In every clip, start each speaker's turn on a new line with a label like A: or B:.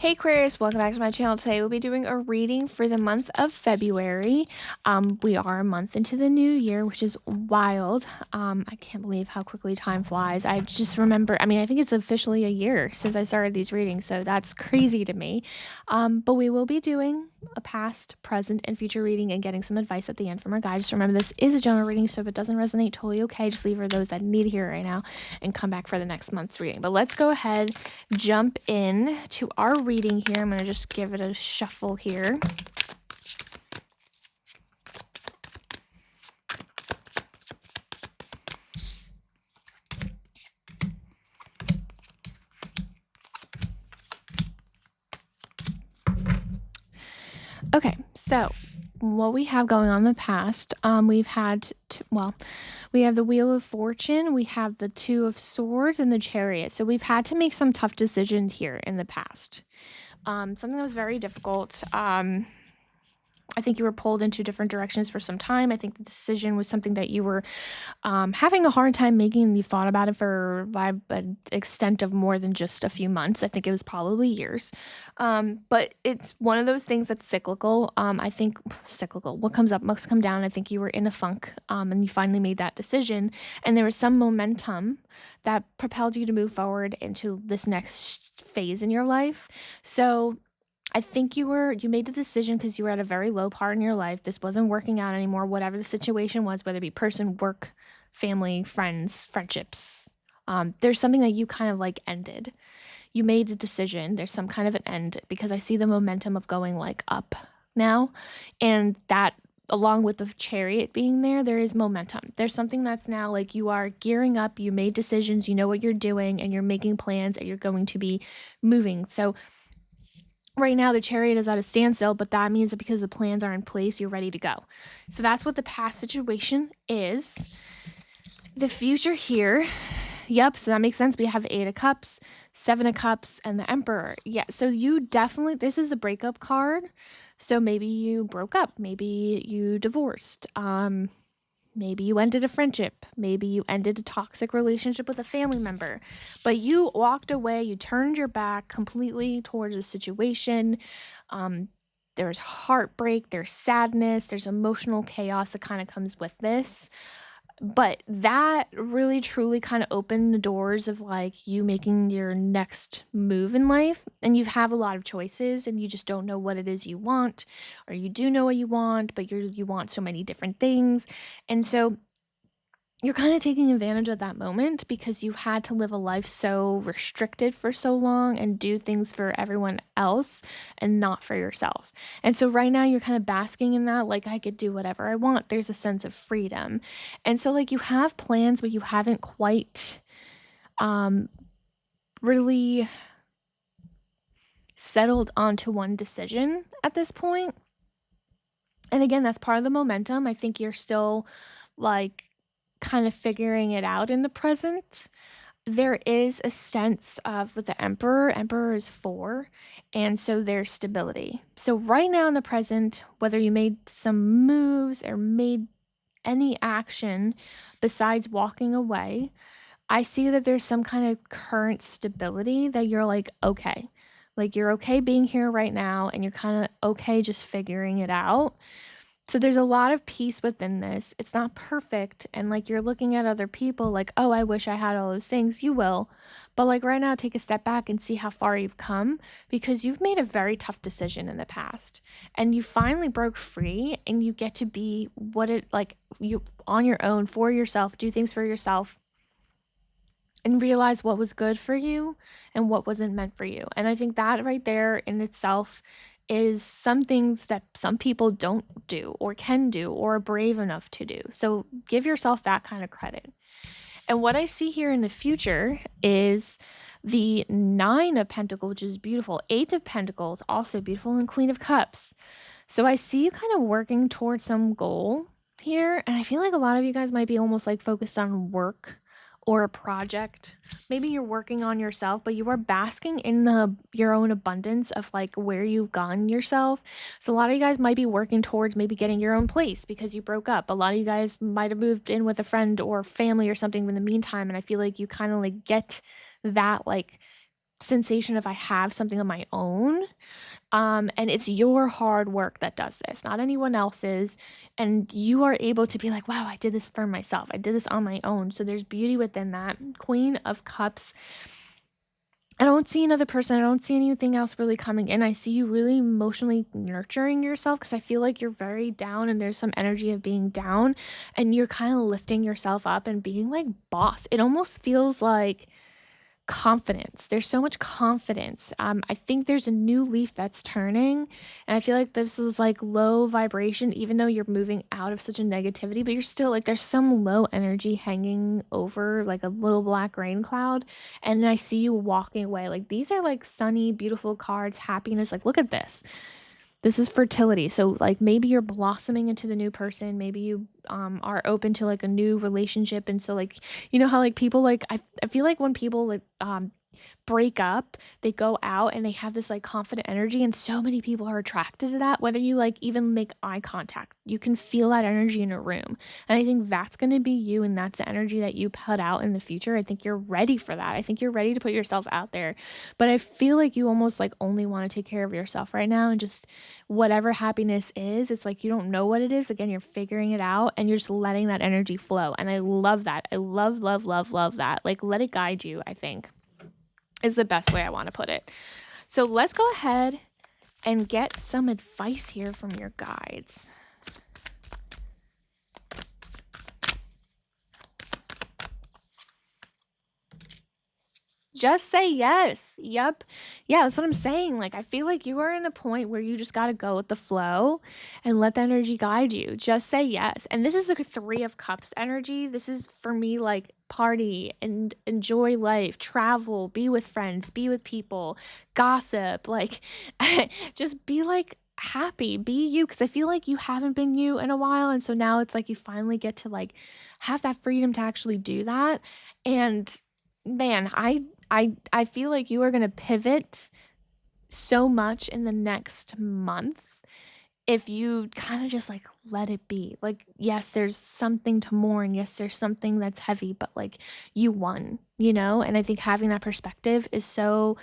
A: Hey Aquarius, welcome back to my channel. Today we'll be doing a reading for the month of February. We are a month into the new year, which is wild. I can't believe how quickly time flies. I just remember, I think it's officially a year since I started these readings, so that's crazy to me. But we will be doing a past, present, and future reading and getting some advice at the end from our guide. Just remember, this is a general reading, so if it doesn't resonate, totally okay. Just leave for those that need to hear it right now and come back for the next month's reading. But let's go ahead, jump in to our reading here. I'm going to just give it a shuffle here. Okay, so what we have going on in the past, we've had, we have the Wheel of Fortune, we have the Two of Swords, and the Chariot. So we've had to make some tough decisions here in the past. Something that was very difficult. I think you were pulled into different directions for some time. I think the decision was something that you were having a hard time making, and you've thought about it for an extent of more than just a few months. I think it was probably years. But it's one of those things that's cyclical. I think cyclical. What comes up must come down. I think you were in a funk, and you finally made that decision. And there was some momentum that propelled you to move forward into this next phase in your life. So I think you made the decision because you were at a very low part in your life. This wasn't working out anymore, whatever the situation was, whether it be person, work, family, friends, friendships. There's something that you kind of like ended. You made a decision. There's some kind of an end because I see the momentum of going like up now. And that, along with the Chariot being there, there is momentum. There's something that's now like you are gearing up, you made decisions, you know what you're doing, and you're making plans, and you're going to be moving. So right now, the Chariot is at a standstill, but that means that because the plans are in place, you're ready to go. So that's what the past situation is. The future here, yep, so that makes sense. We have 8 of Cups, 7 of Cups, and the Emperor. Yeah, so you definitely, this is the breakup card. So maybe you broke up, maybe you divorced, maybe you ended a friendship. Maybe you ended a toxic relationship with a family member. But you walked away. You turned your back completely towards the situation. There's heartbreak. There's sadness. There's emotional chaos that kind of comes with this. But that really truly kind of opened the doors of like you making your next move in life. And you have a lot of choices and you just don't know what it is you want, or you do know what you want, but you want so many different things. And so you're kind of taking advantage of that moment because you had to live a life so restricted for so long and do things for everyone else and not for yourself. And so right now you're kind of basking in that, like, I could do whatever I want. There's a sense of freedom. And so like you have plans, but you haven't quite really settled onto one decision at this point. And again, that's part of the momentum. I think you're still like kind of figuring it out in the present. There is a sense of, with the Emperor is 4, and so there's stability. So right now in the present, whether you made some moves or made any action besides walking away, I see that there's some kind of current stability that you're like, okay. Like you're okay being here right now, and you're kind of okay just figuring it out. So there's a lot of peace within this. It's not perfect. And like you're looking at other people like, oh, I wish I had all those things. You will. But like right now, take a step back and see how far you've come, because you've made a very tough decision in the past and you finally broke free, and you get to be what it like you on your own, for yourself, do things for yourself, and realize what was good for you and what wasn't meant for you. And I think that right there in itself is some things that some people don't do or can do or are brave enough to do. So give yourself that kind of credit. And what I see here in the future is the 9 of Pentacles, which is beautiful. 8 of Pentacles, also beautiful, and Queen of Cups. So I see you kind of working towards some goal here. And I feel like a lot of you guys might be almost like focused on work or a project. Maybe you're working on yourself, but you are basking in your own abundance of like where you've gone yourself. So a lot of you guys might be working towards maybe getting your own place because you broke up. A lot of you guys might have moved in with a friend or family or something in the meantime, and I feel like you kind of like get that like sensation of I have something of my own. And it's your hard work that does this, not anyone else's. And you are able to be like, wow, I did this for myself. I did this on my own. So there's beauty within that. Queen of Cups. I don't see another person. I don't see anything else really coming in. I see you really emotionally nurturing yourself because I feel like you're very down and there's some energy of being down and you're kind of lifting yourself up and being like boss. It almost feels like confidence. There's so much confidence. I think there's a new leaf that's turning, and I feel like this is like low vibration, even though you're moving out of such a negativity, but you're still like there's some low energy hanging over like a little black rain cloud. And I see you walking away. Like these are like sunny, beautiful cards, happiness. Like, look at this. This is fertility. So like maybe you're blossoming into the new person. Maybe you are open to like a new relationship. And so like, you know how like people like I feel like when people like break up, they go out and they have this like confident energy, and so many people are attracted to that. Whether you like even make eye contact, you can feel that energy in a room. And I think that's going to be you, and that's the energy that you put out in the future. I think you're ready for that. I think you're ready to put yourself out there. But I feel like you almost like only want to take care of yourself right now, and just whatever happiness is, it's like you don't know what it is. Again, you're figuring it out and you're just letting that energy flow. And I love that. I love that. Like let it guide you, I think, is the best way I want to put it. So let's go ahead and get some advice here from your guides. Just say yes. Yep. Yeah, that's what I'm saying. Like, I feel like you are in a point where you just got to go with the flow and let the energy guide you. Just say yes. And this is the Three of Cups energy. This is for me like party and enjoy life, travel, be with friends, be with people, gossip, like just be like happy, be you, because I feel like you haven't been you in a while. And so now it's like you finally get to like have that freedom to actually do that. And man, I feel like you are going to pivot so much in the next month if you kind of just like let it be. Like, yes, there's something to mourn. Yes, there's something that's heavy, but like you won, you know? And I think having that perspective is so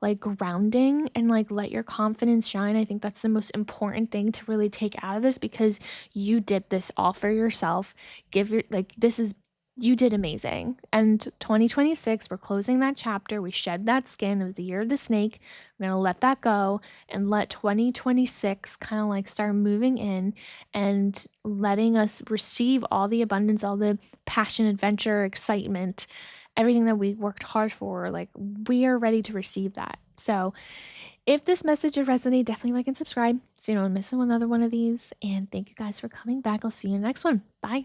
A: like grounding and like let your confidence shine. I think that's the most important thing to really take out of this, because you did this all for yourself. Give your like this is you did amazing. And 2026, we're closing that chapter. We shed that skin. It was the year of the snake. We're going to let that go and let 2026 kind of like start moving in and letting us receive all the abundance, all the passion, adventure, excitement, everything that we worked hard for. Like, we are ready to receive that. So if this message did resonate, definitely like and subscribe so you don't miss another one of these. And thank you guys for coming back. I'll see you in the next one. Bye.